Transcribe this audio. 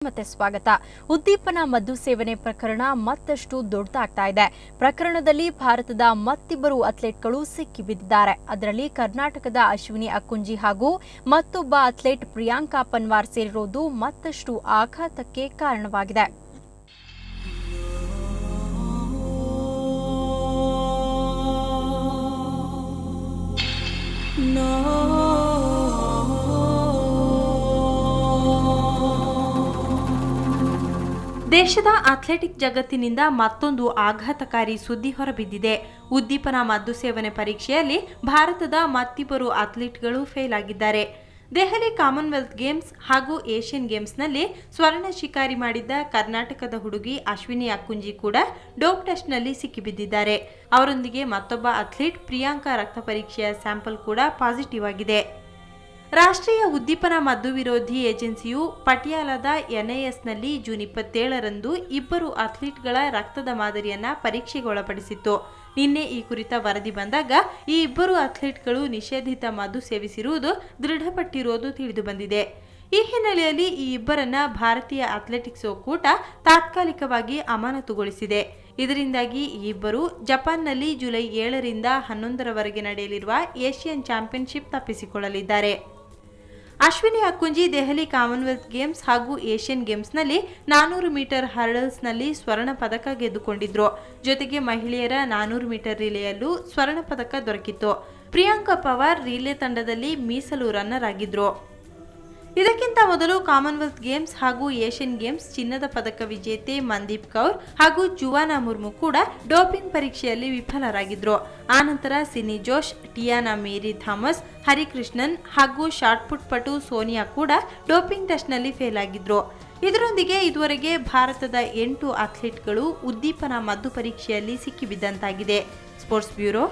ಮತ್ತೆ ಸ್ವಾಗತ. ಉದ್ದೀಪನ ಮದ್ದು ಸೇವನೆ ಪ್ರಕರಣ ಮತ್ತಷ್ಟು ದೊಡ್ಡದಾಗ್ತಾ ಇದೆ. ಪ್ರಕರಣದಲ್ಲಿ ಭಾರತದ ಮತ್ತಿಬ್ಬರು ಅಥ್ಲೆಟ್ಗಳು ಸಿಕ್ಕಿಬಿದ್ದಿದ್ದಾರೆ. ಅದರಲ್ಲಿ ಕರ್ನಾಟಕದ ಅಶ್ವಿನಿ ಅಕ್ಕುಂಜಿ ಹಾಗೂ ಮತ್ತೊಬ್ಬ ಅಥ್ಲೆಟ್ ಪ್ರಿಯಾಂಕಾ ಪನ್ವಾರ್ ಸೇರಿರುವುದು ಮತ್ತಷ್ಟು ಆಘಾತಕ್ಕೆ ಕಾರಣವಾಗಿದೆ. ದೇಶದ ಅಥ್ಲೆಟಿಕ್ ಜಗತ್ತಿನಿಂದ ಮತ್ತೊಂದು ಆಘಾತಕಾರಿ ಸುದ್ದಿ ಹೊರಬಿದ್ದಿದೆ. ಉದ್ದೀಪನ ಮದ್ದು ಸೇವನೆ ಪರೀಕ್ಷೆಯಲ್ಲಿ ಭಾರತದ ಮತ್ತಿಬ್ಬರು ಅಥ್ಲೀಟ್ಗಳು ಫೇಲ್ ಆಗಿದ್ದಾರೆ. ದೆಹಲಿ ಕಾಮನ್ವೆಲ್ತ್ ಗೇಮ್ಸ್ ಹಾಗೂ ಏಷ್ಯನ್ ಗೇಮ್ಸ್ನಲ್ಲಿ ಸ್ವರ್ಣ ಶಿಕಾರಿ ಮಾಡಿದ್ದ ಕರ್ನಾಟಕದ ಹುಡುಗಿ ಅಶ್ವಿನಿ ಅಕ್ಕುಂಜಿ ಕೂಡ ಡೋಪ್ ಟೆಸ್ಟ್ನಲ್ಲಿ ಸಿಕ್ಕಿಬಿದ್ದಿದ್ದಾರೆ. ಅವರೊಂದಿಗೆ ಮತ್ತೊಬ್ಬ ಅಥ್ಲೀಟ್ ಪ್ರಿಯಾಂಕಾ ರಕ್ತ ಪರೀಕ್ಷೆಯ ಸ್ಯಾಂಪಲ್ ಕೂಡ ಪಾಸಿಟಿವ್ ಆಗಿದೆ. ರಾಷ್ಟ್ರೀಯ ಉದ್ದೀಪನ ಮದ್ದು ವಿರೋಧಿ ಏಜೆನ್ಸಿಯು ಪಟಿಯಾಲಾದ ಎನ್ಐಎಸ್ನಲ್ಲಿ ಜೂನ್ 27ರಂದು ಇಬ್ಬರು ಅಥ್ಲೀಟ್ಗಳ ರಕ್ತದ ಮಾದರಿಯನ್ನ ಪರೀಕ್ಷೆಗೆ ಒಳಪಡಿಸಿತ್ತು. ನಿನ್ನೆ ಈ ಕುರಿತ ವರದಿ ಬಂದಾಗ ಈ ಇಬ್ಬರು ಅಥ್ಲೀಟ್ಗಳು ನಿಷೇಧಿತ ಮದ್ದು ಸೇವಿಸಿರುವುದು ದೃಢಪಟ್ಟಿರುವುದು ತಿಳಿದುಬಂದಿದೆ. ಈ ಹಿನ್ನೆಲೆಯಲ್ಲಿ ಈ ಇಬ್ಬರನ್ನ ಭಾರತೀಯ ಅಥ್ಲೆಟಿಕ್ಸ್ ಒಕ್ಕೂಟ ತಾತ್ಕಾಲಿಕವಾಗಿ ಅಮಾನತುಗೊಳಿಸಿದೆ. ಇದರಿಂದಾಗಿ ಈ ಇಬ್ಬರು ಜಪಾನ್ನಲ್ಲಿ ಜುಲೈ 7ರಿಂದ 11ರವರೆಗೆ ನಡೆಯಲಿರುವ ಏಷ್ಯನ್ ಚಾಂಪಿಯನ್ಶಿಪ್ ತಪ್ಪಿಸಿಕೊಳ್ಳಲಿದ್ದಾರೆ. ಅಶ್ವಿನಿ ಅಕ್ಕುಂಜಿ ದೆಹಲಿ ಕಾಮನ್ವೆಲ್ತ್ ಗೇಮ್ಸ್ ಹಾಗೂ ಏಷ್ಯನ್ ಗೇಮ್ಸ್ನಲ್ಲಿ 400 ಮೀಟರ್ ಹರ್ಡಲ್ಸ್ನಲ್ಲಿ ಸ್ವರ್ಣ ಪದಕ ಗೆದ್ದುಕೊಂಡಿದ್ರು. ಜೊತೆಗೆ ಮಹಿಳೆಯರ 400 ಮೀಟರ್ ರಿಲೆಯಲ್ಲೂ ಸ್ವರ್ಣ ಪದಕ ದೊರಕಿತ್ತು. ಪ್ರಿಯಾಂಕಾ ಪವಾರ್ ರಿಲೆ ತಂಡದಲ್ಲಿ ಮೀಸಲು ರನ್ನರ್ ಆಗಿದ್ರು. ಇದಕ್ಕಿಂತ ಮೊದಲು ಕಾಮನ್ವೆಲ್ತ್ ಗೇಮ್ಸ್ ಹಾಗೂ ಏಷ್ಯನ್ ಗೇಮ್ಸ್ ಚಿನ್ನದ ಪದಕ ವಿಜೇತೆ ಮನ್ದೀಪ್ ಕೌರ್ ಹಾಗೂ ಜುವಾನಾ ಮುರ್ಮು ಕೂಡ ಡೋಪಿಂಗ್ ಪರೀಕ್ಷೆಯಲ್ಲಿ ವಿಫಲರಾಗಿದ್ರು. ಆನಂತರ ಸಿನಿ ಜೋಶ್, ಟಿಯಾನಾ ಮೇರಿ ಥಾಮಸ್, ಹರಿಕೃಷ್ಣನ್ ಹಾಗೂ ಶಾಟ್ಪುಟ್ ಪಟು ಸೋನಿಯಾ ಕೂಡ ಡೋಪಿಂಗ್ ಟೆಸ್ಟ್ನಲ್ಲಿ ಫೇಲ್ ಆಗಿದ್ರು. ಇದರೊಂದಿಗೆ ಇದುವರೆಗೆ ಭಾರತದ 8 ಅಥ್ಲೀಟ್ಗಳು ಉದ್ದೀಪನ ಮದ್ದು ಪರೀಕ್ಷೆಯಲ್ಲಿ ಸಿಕ್ಕಿಬಿದ್ದಂತಾಗಿದೆ. Sports bureau